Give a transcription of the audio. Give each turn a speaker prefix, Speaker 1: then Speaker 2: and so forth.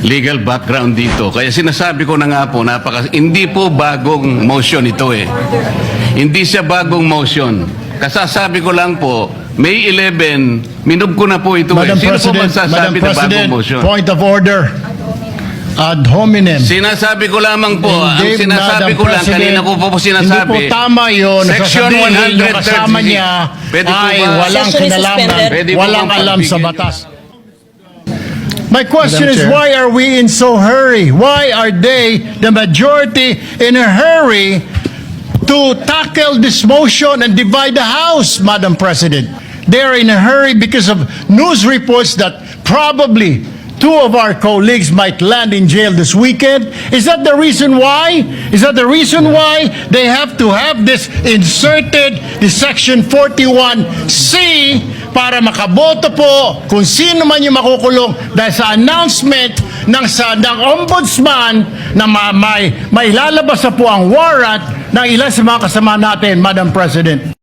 Speaker 1: legal background dito. Kaya sinasabi ko na nga po, hindi po bagong motion ito eh. Hindi siya bagong motion. Kasasabi ko lang po, May 11, minub ko na po ito eh. Sino po magsasabi na bagong motion?
Speaker 2: Point of order. Ad hominem.
Speaker 1: Sinasabi ko lamang po, ang
Speaker 2: Hindi,
Speaker 1: sinasabi
Speaker 2: Madam
Speaker 1: ko lang,
Speaker 2: President,
Speaker 1: kanina ko po sinasabi.
Speaker 2: Hindi po tama yun.
Speaker 1: Section
Speaker 2: Sasabihin yung
Speaker 1: 130.
Speaker 2: kasama niya
Speaker 1: Pwede po
Speaker 2: ay
Speaker 1: ba?
Speaker 2: walang
Speaker 3: Session is
Speaker 2: kinalaman,
Speaker 3: suspended.
Speaker 1: Pwede po
Speaker 2: walang
Speaker 1: bang
Speaker 2: alam sa
Speaker 1: pagbigyan
Speaker 2: batas. My question
Speaker 4: Madam
Speaker 2: is,
Speaker 4: Chair.
Speaker 2: why are we in so hurry? Why are they, the majority, in a hurry to tackle this motion and divide the House, Madam President? They're in a hurry because of news reports that probably two of our colleagues might land in jail this weekend. Is that the reason why? Is that the reason why they have to have this inserted, the Section 41C, para makaboto po kung sino man yung makukulong dahil sa announcement ng ombudsman na may lalabas na po ang warrant ng ilan sa mga kasama natin, Madam President?